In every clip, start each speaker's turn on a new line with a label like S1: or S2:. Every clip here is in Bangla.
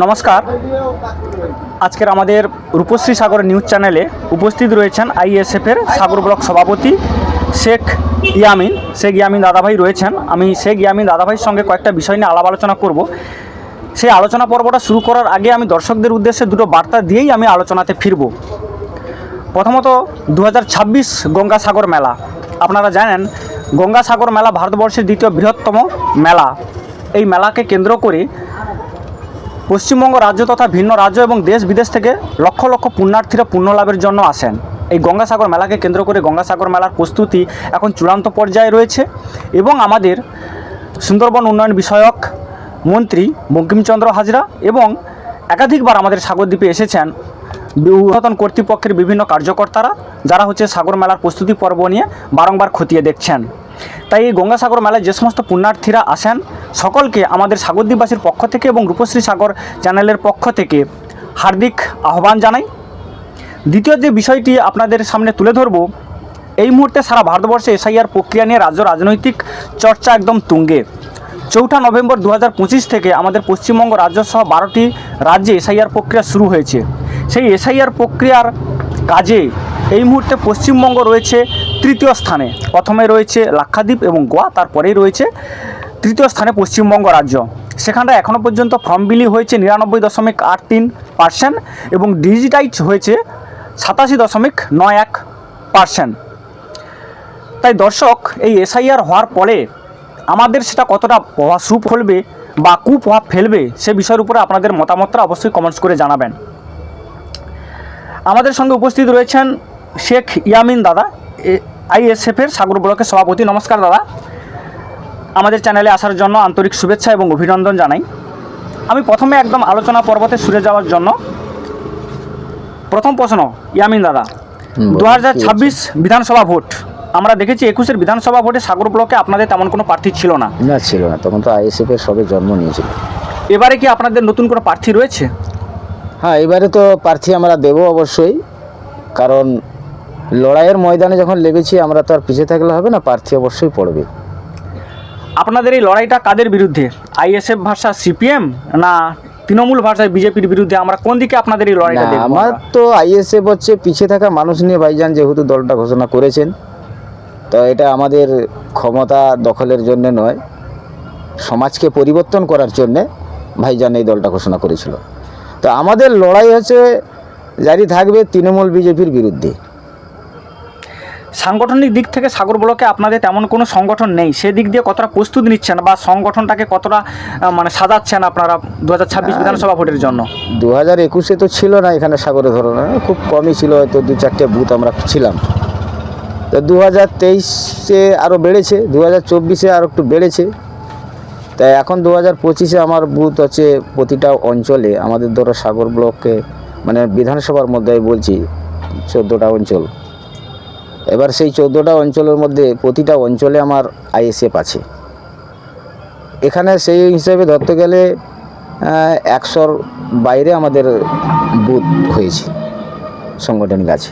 S1: নমস্কার। আজকের আমাদের রূপশ্রী সাগর নিউজ চ্যানেলে উপস্থিত রয়েছেন আইএসএফের সাগর ব্লক সভাপতি শেখ ইয়ামিন দাদাভাই রয়েছেন। আমি শেখ ইয়ামিন দাদাভাইয়ের সঙ্গে কয়েকটা বিষয় নিয়ে আলাপ আলোচনা করব। সেই আলোচনা পর্বটা শুরু করার আগে আমি দর্শকদের উদ্দেশ্যে দুটো বার্তা দিয়েই আমি আলোচনাতে ফিরব। প্রথমত 2026 গঙ্গাসাগর মেলা। আপনারা জানেন গঙ্গাসাগর মেলা ভারতবর্ষের দ্বিতীয় বৃহত্তম মেলা। এই মেলাকে কেন্দ্র করে পশ্চিমবঙ্গ রাজ্য তথা ভিন্ন রাজ্য এবং দেশ বিদেশ থেকে লক্ষ লক্ষ পুণ্যার্থীরা পুণ্য লাভের জন্য আসেন। এই গঙ্গাসাগর মেলাকে কেন্দ্র করে গঙ্গাসাগর মেলার প্রস্তুতি এখন চূড়ান্ত পর্যায়ে রয়েছে এবং আমাদের সুন্দরবন উন্নয়ন বিষয়ক মন্ত্রী বঙ্কিমচন্দ্র হাজরা এবং একাধিকবার আমাদের সাগরদ্বীপে এসেছেন ঊর্ধ্বতন কর্তৃপক্ষের বিভিন্ন কার্যকর্তারা, যারা সাগর মেলার প্রস্তুতি পর্ব নিয়ে বারংবার খতিয়ে দেখছেন। তাই এই গঙ্গাসাগর মেলায় যে সমস্ত পুণ্যার্থীরা আসেন সকলকে আমাদের সাগরদ্বীপবাসীর পক্ষ থেকে এবং রূপশ্রী সাগর চ্যানেলের পক্ষ থেকে হার্দিক আহ্বান জানাই। দ্বিতীয় যে বিষয়টি আপনাদের সামনে তুলে ধরব, এই মুহূর্তে সারা ভারতবর্ষে এসআইআর প্রক্রিয়া নিয়ে রাজ্য রাজনৈতিক চর্চা একদম তুঙ্গে। 4 নভেম্বর 2025 থেকে আমাদের পশ্চিমবঙ্গ রাজ্যসহ 12টি রাজ্যে এসআইআর প্রক্রিয়া শুরু হয়েছে। সেই এসআইআর প্রক্রিয়ার কাজে এই মুহূর্তে পশ্চিমবঙ্গ রয়েছে তৃতীয় স্থানে। প্রথমে রয়েছে লাক্ষাদ্বীপ এবং গোয়া, তারপরেই রয়েছে তৃতীয় স্থানে পশ্চিমবঙ্গ রাজ্য। সেখানটা এখনও পর্যন্ত ফর্ম বিলি হয়েছে 99.83% এবং ডিজিটাইজ হয়েছে 87.91%। তাই দর্শক, এই এসআইআর হওয়ার পরে আমাদের সেটা কতটা সুফলবে বা কুপ্রভাব ফেলবে সে বিষয়ের উপরে আপনাদের মতামতটা অবশ্যই কমেন্টস করে জানাবেন। আমাদের সঙ্গে উপস্থিত রয়েছেন শেখ ইয়ামিন দাদা, আইএসএফের সাগর ব্লকের সভাপতি। নমস্কার দাদা, আমাদের চ্যানেলে আসার জন্য আন্তরিক শুভেচ্ছা এবং অভিনন্দন জানাই। আমি প্রথমে একদম আলোচনা পর্বতে সুরে যাওয়ার জন্য প্রথম প্রশ্ন, ইয়ামিন দাদা, 2026 বিধানসভা ভোট আমরা দেখেছি। 21-এর বিধানসভা ভোটে সাগর ব্লকে আপনাদের তেমন কোনো প্রার্থী ছিল না।
S2: ছিল না, তখন তো আইএসএফের সবে জন্ম নিয়েছিল।
S1: এবারে কি আপনাদের নতুন কোনো প্রার্থী রয়েছে?
S2: হ্যাঁ, এবারে তো প্রার্থী আমরা দেবো অবশ্যই, কারণ লড়াইয়ের ময়দানে যখন লেগেছি আমরা তো আর পিছিয়ে থাকলে হবে না, প্রার্থী অবশ্যই পড়বে।
S1: আপনাদের এই লড়াইটা কাদের বিরুদ্ধে? আইএসএফ ভার্সাস সিপিএম না তৃণমূল ভার্সাস বিজেপির বিরুদ্ধে? আমরা কোন দিকে আপনাদের এই লড়াইটা দেখব?
S2: আমার তো আইএসএফ হচ্ছে পিছিয়ে থাকা মানুষ নিয়ে ভাইজান যেহেতু দলটা ঘোষণা করেছেন, তো এটা আমাদের ক্ষমতা দখলের জন্য নয়, সমাজকে পরিবর্তন করার জন্যে ভাইজান এই দলটা ঘোষণা করেছিল। তো আমাদের লড়াই জারি থাকবে তৃণমূল বিজেপির বিরুদ্ধে।
S1: সাংগঠনিক দিক থেকে সাগর ব্লকে আপনাদের তেমন কোনো সংগঠন নেই, সেদিক দিয়ে কতটা প্রস্তুতি নিচ্ছেন বা সংগঠনটাকে কতটা সাজাচ্ছেন আপনারা 2026 বিধানসভা ভোটের জন্য?
S2: 2021-এ তো ছিল না এখানে সাগরের ধরনের, খুব কমই ছিল, হয়তো 2-4টে বুথ আমরা ছিলাম। তো 2023-এ আরও বেড়েছে, 2024-এ আরও একটু বেড়েছে। তাই এখন 2025-এ আমার বুথ প্রতিটা অঞ্চলে। আমাদের ধরো সাগর ব্লককে বিধানসভার মধ্যে বলছি 14টা অঞ্চল। এবার সেই 14টা অঞ্চলের মধ্যে প্রতিটা অঞ্চলে আমার আইএসএফ আছে। এখানে সেই হিসাবে ধরতে গেলে 100-র বাইরে আমাদের বুথ হয়েছে, সাংগঠনিক আছে।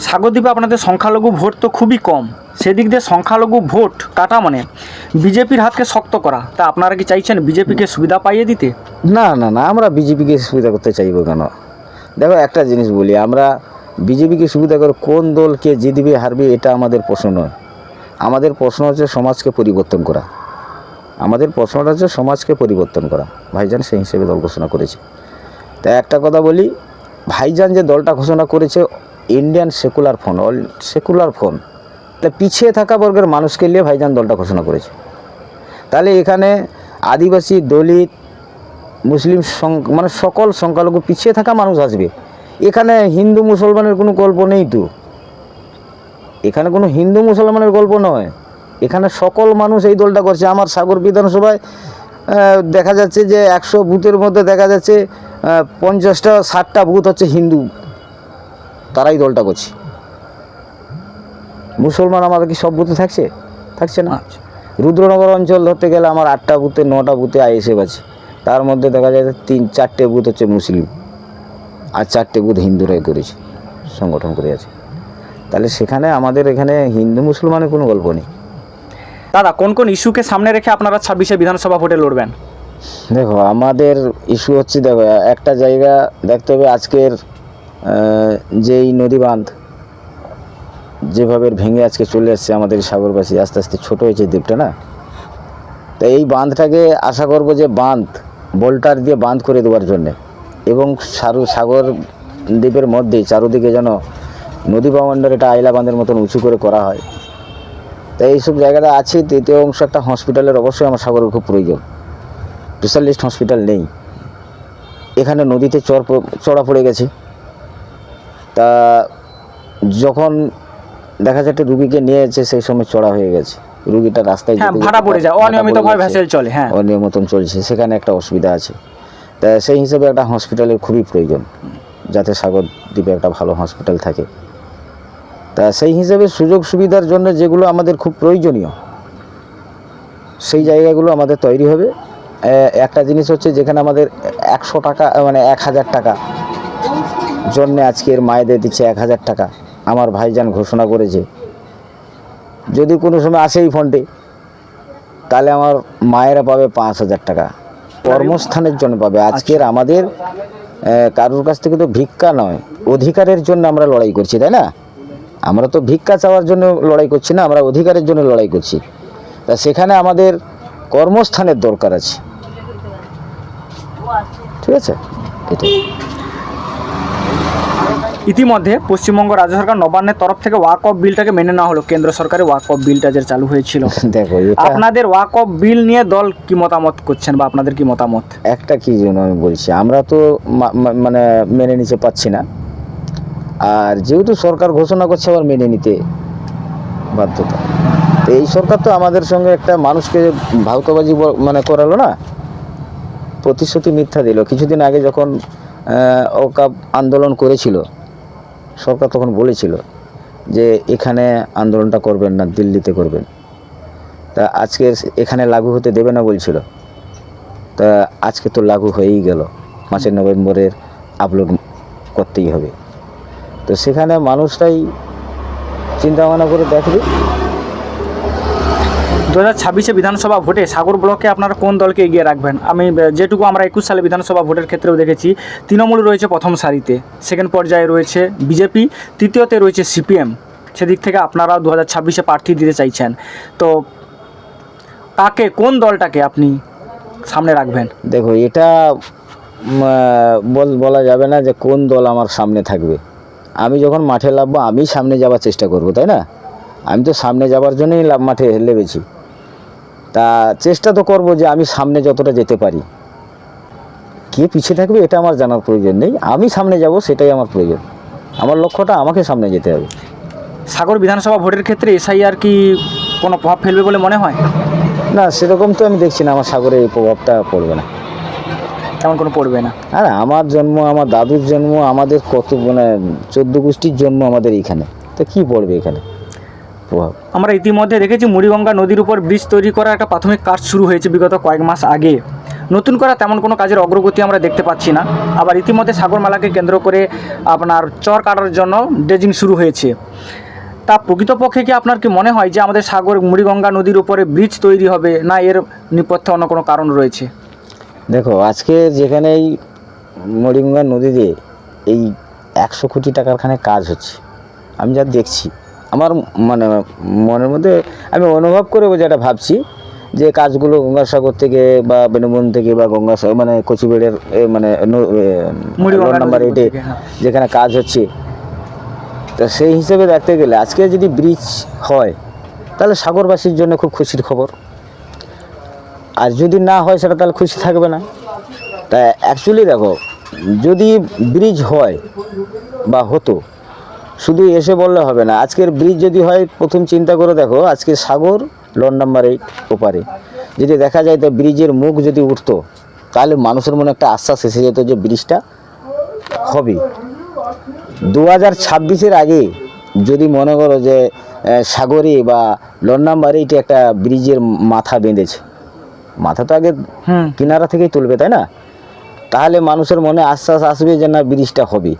S1: সাগরদ্বীপে আপনাদের সংখ্যালঘু ভোট তো খুবই কম, সেদিক দিয়ে সংখ্যালঘু ভোট কাটা বিজেপির হাতকে শক্ত করা। তা আপনারা কি চাইছেন বিজেপিকে সুবিধা পাইয়ে দিতে?
S2: না, আমরা বিজেপিকে সুবিধা করতে চাইব কেন? দেখো, একটা জিনিস বলি, আমরা বিজেপিকে সুবিধা করে কোন দলকে জিতবে হারবে এটা আমাদের প্রশ্ন নয়। আমাদের প্রশ্ন হচ্ছে সমাজকে পরিবর্তন করা। সমাজকে পরিবর্তন করা। ভাইজান সেই হিসেবে দল ঘোষণা করেছে। তাই একটা কথা বলি, ভাইজান যে দলটা ঘোষণা করেছে Indian secular front, all secular front, তাহলে পিছিয়ে থাকা বর্গের মানুষকে নিয়ে ভাইজান দলটা ঘোষণা করেছে। তাহলে এখানে আদিবাসী, দলিত, মুসলিম সকল সংখ্যালঘু পিছিয়ে থাকা মানুষ আসবে। এখানে হিন্দু মুসলমানের কোনো গল্প নেই তো, এখানে কোনো হিন্দু মুসলমানের গল্প নয়, এখানে সকল মানুষ এই দলটা করছে। আমার সাগর বিধানসভায় দেখা যাচ্ছে যে 100 বুথের মধ্যে দেখা যাচ্ছে 50টা 60টা বুথ হিন্দু, তারাই দলটা করছে। মুসলমান আমাদের কি সব বুথে থাকছে না। রুদ্রনগর অঞ্চল ধরতে গেলে আমার 8টা বুথে 9টা বুথে আইএসএফ আছে, তার মধ্যে দেখা যায় 3-4টে বুথ মুসলিম আর 4টে বুথ হিন্দুরাই করেছে, সংগঠন করে আছে। তাহলে সেখানে আমাদের এখানে হিন্দু মুসলমানের কোনো গল্প নেই।
S1: দাদা, কোন কোন ইস্যুকে সামনে রেখে আপনারা 26শে বিধানসভা ভোটে লড়বেন?
S2: দেখো, আমাদের ইস্যু হচ্ছে, দেখো একটা জায়গা দেখতে হবে, আজকের যেই নদী বাঁধ যেভাবে ভেঙে আজকে চলে আসছে আমাদের সাগরবাসী, আস্তে আস্তে ছোট হয়েছে দ্বীপটা না। তো এই বাঁধটাকে আশা করব যে বোল্টার দিয়ে বাঁধ করে দেওয়ার জন্যে, এবং সাগর দ্বীপের মধ্যে চারোদিকে যেন নদী বাউন্ডার এটা আইলা বাঁধের মতন উঁচু করে করা হয়। তাই এইসব জায়গাটা আছে। তৃতীয় অংশ একটা হসপিটালের অবশ্যই আমার সাগরের খুব প্রয়োজন। স্পেশালিস্ট হসপিটাল নেই এখানে, নদীতে চড়া পড়ে গেছে। তা যখন দেখা যাচ্ছে রুগীকে নিয়ে যাচ্ছে, সেই সময় চড়া হয়ে গেছে, রুগীটা রাস্তায়
S1: ভাড়া পড়ে যায়, অনিয়মিতভাবে ভেসেল চলে, হ্যাঁ
S2: অনিয়মিতন চলছে, সেখানে একটা অসুবিধা আছে। তা সেই হিসেবে একটা হসপিটালের খুবই প্রয়োজন, যাতে সাগর দ্বীপে একটা ভালো হসপিটাল থাকে। তা সেই হিসেবে সুযোগ সুবিধার জন্য যেগুলো আমাদের খুব প্রয়োজনীয়, সেই জায়গাগুলো আমাদের তৈরি হবে। একটা জিনিস হচ্ছে, যেখানে আমাদের 100 টাকা মানে 1000 টাকা জন্যে আজকের মায়েদের দিচ্ছে 1000 টাকা, আমার ভাইজান ঘোষণা করেছে। যদি কোনো সময় আসে এই ফন্ডে, তাহলে আমার মায়েরা পাবে 5000 টাকা, কর্মস্থানের জন্য পাবে। আজকের আমাদের কারোর কাছ থেকে তো ভিক্ষা নয়, অধিকারের জন্য আমরা লড়াই করছি, তাই না? আমরা তো ভিক্ষা চাওয়ার জন্য লড়াই করছি না, আমরা অধিকারের জন্য লড়াই করছি। তা সেখানে আমাদের কর্মস্থানের দরকার আছে, ঠিক আছে? এটাই।
S1: ইতিমধ্যে পশ্চিমবঙ্গ রাজ্য সরকার নবান্নের তরফ থেকে ওয়াক অফ বিলটাকে মেনে নেওয়া হলো, কেন্দ্র সরকারের ওয়াক অফ বিলটা যে চালু হয়েছিল।
S2: দেখো,
S1: আপনাদের ওয়াক অফ বিল নিয়ে দল কি মতামত করছেন, বা আপনাদের কি মতামত?
S2: একটা কি জন্য আমি বলছি, আমরা তো মানে মেনে নিতে পারছি না, আর যেহেতু সরকার ঘোষণা করছে, আবার মেনে নিতে বাধ্যতা। তো এই সরকার তো আমাদের সঙ্গে একটা মানুষকে ভাউতাবাজি মানে করালো না, প্রতিশ্রুতি মিথ্যা দিল। কিছুদিন আগে যখন ওকাব আন্দোলন করেছিল, সরকার তখন বলেছিল যে এখানে আন্দোলনটা করবেন না, দিল্লিতে করবেন। তা আজকে এখানে লাগু হতে দেবে না বলছিল, তা আজকে তো লাগু হয়েই গেল, 5 নভেম্বরের আপলোড করতেই হবে। তো সেখানে মানুষরাই চিন্তা ভাবনা করে দেখবে।
S1: 2026 বিধানসভা ভোটে সাগর ব্লকে আপনারা কোন দলকে এগিয়ে রাখবেন? আমি যেটুকু আমরা 21 সালে বিধানসভা ভোটের ক্ষেত্রেও দেখেছি, তৃণমূল রয়েছে প্রথম সারিতে, সেকেন্ড পর্যায়ে রয়েছে বিজেপি, তৃতীয়তে রয়েছে সিপিএম। সেদিক থেকে আপনারা 2026 প্রার্থী দিতে চাইছেন, তো কাকে, কোন দলটাকে আপনি সামনে রাখবেন?
S2: দেখো, এটা বলা যাবে না যে কোন দল আমার সামনে থাকবে। আমি যখন মাঠে নামবো, আমি সামনে যাওয়ার চেষ্টা করব, তাই না? আমি তো সামনে যাওয়ার জন্যই মাঠে নেমেছি। তা চেষ্টা তো করব যে আমি সামনে যতটা যেতে পারি। কে পিছিয়ে থাকবে এটা আমার জানার প্রয়োজন নেই, আমি সামনে যাব সেটাই আমার প্রয়োজন। আমার লক্ষ্যটা আমাকে সামনে যেতে হবে।
S1: সাগর বিধানসভা ভোটের ক্ষেত্রে এসআইআর কি কোনো প্রভাব ফেলবে বলে মনে হয়?
S2: না, সেরকম তো আমি দেখছি না, আমার সাগরে এই প্রভাবটা পড়বে না।
S1: তেমন কোনো পড়বে না?
S2: আর আমার জন্ম, আমার দাদুর জন্ম, আমাদের কত মানে 14 গোষ্ঠীর জন্ম আমাদের এইখানে, তো কী পড়বে এখানে প্রভাব?
S1: আমরা ইতিমধ্যে দেখেছি মুড়িগঙ্গা নদীর উপর ব্রিজ তৈরি করার একটা প্রাথমিক কাজ শুরু হয়েছে বিগত কয়েক মাস আগে। নতুন করা তেমন কোনো কাজের অগ্রগতি আমরা দেখতে পাচ্ছি না। আবার ইতিমধ্যে সাগরমালাকে কেন্দ্র করে আপনার চর কাটার জন্য ড্রেজিং শুরু হয়েছে। তা প্রকৃতপক্ষে কি আপনার কি মনে হয় যে আমাদের মুড়িগঙ্গা নদীর উপরে ব্রিজ তৈরি হবে, না এর নেপথ্যে অন্য কোনো কারণ রয়েছে?
S2: দেখো, আজকে যেখানে এই মুড়িগঙ্গা নদী দিয়ে এই 100 কোটি টাকার খানে কাজ হচ্ছে, আমি যা দেখছি, আমার মানে মনের মধ্যে আমি অনুভব করে যেটা ভাবছি, যে কাজগুলো গঙ্গাসাগর থেকে বা বেনুবন থেকে বা গঙ্গাসাগর মানে কচিবেড়ের মানে রোড নাম্বার 8-এ যেখানে কাজ হচ্ছে, তা সেই হিসেবে দেখতে গেলে আজকে যদি ব্রিজ হয়, তাহলে সাগরবাসীর জন্য খুব খুশির খবর। আর যদি না হয়, সেটা তাহলে খুশি থাকবে না। তা অ্যাকচুয়ালি দেখো, যদি ব্রিজ হয় বা হতো, শুধু এসে বললে হবে না। আজকের ব্রিজ যদি হয়, প্রথম চিন্তা করে দেখো, আজকে সাগর লন নাম্বার 8 ওপারে যদি দেখা যায়, তো ব্রিজের মুখ যদি উঠতো, তাহলে মানুষের মনে একটা আশ্বাস এসে যেত যে ব্রিজটা হবে। 2026-এর আগে যদি মনে করো যে সাগরে বা লন নাম্বার 8-এ একটা ব্রিজের মাথা বেঁধেছে, মাথা তো আগে কিনারা থেকেই তুলবে, তাই না? তাহলে মানুষের মনে আশ্বাস আসবে যে না, ব্রিজটা হবে।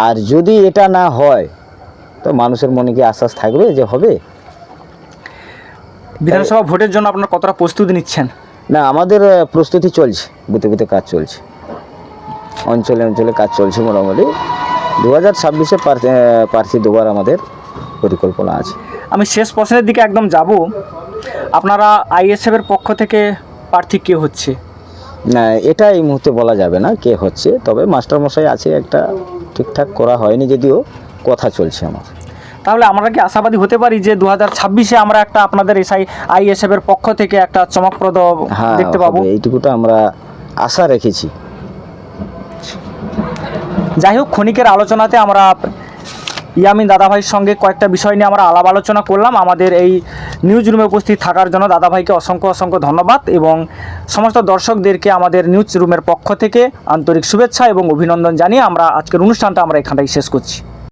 S2: আর যদি এটা না হয়, তো মানুষের মনে কি আশ্বাস থাকবে যে হবে?
S1: বিধানসভা ভোটের জন্য আপনারা কতটা প্রস্তুতি নিচ্ছেন?
S2: না, আমাদের প্রস্তুতি চলছে, বুথে বুথে কাজ চলছে, অঞ্চলে অঞ্চলে কাজ চলছে মোটামুটি। 2026-এ প্রার্থী দেওয়ার আমাদের পরিকল্পনা আছে।
S1: আমি শেষ প্রশ্নের দিকে একদম যাব। আপনারা আইএসএফের পক্ষ থেকে প্রার্থী কে হচ্ছে?
S2: না, এটা এই মুহূর্তে বলা যাবে না কে হচ্ছে, তবে মাস্টারমশাই আছে একটা, ঠিকঠাক করা হয়নি যদিও, কথা চলছে আমার।
S1: তাহলে আমরা কি আশাবাদী হতে পারি যে 2026-এ আমরা একটা আপনাদের আইএসএফের পক্ষ থেকে একটা চমকপ্রদ
S2: হ্যাঁ,
S1: দেখতে পাবো?
S2: হবে, এইটুকুটা আমরা আশা রেখেছি।
S1: যাই হোক, ক্ষণিকের আলোচনাতে আমরা ইয়ামিন দাদাভাইয়ের সঙ্গে কয়েকটা বিষয় নিয়ে আমরা আলাপ আলোচনা করলাম। আমাদের এই নিউজ রুমে উপস্থিত থাকার জন্য দাদাভাইকে অসংখ্য অসংখ্য ধন্যবাদ, এবং সমস্ত দর্শকদেরকে আমাদের নিউজ রুমের পক্ষ থেকে আন্তরিক শুভেচ্ছা এবং অভিনন্দন জানিয়ে আমরা আজকের অনুষ্ঠানটা আমরা এখানটাই শেষ করছি।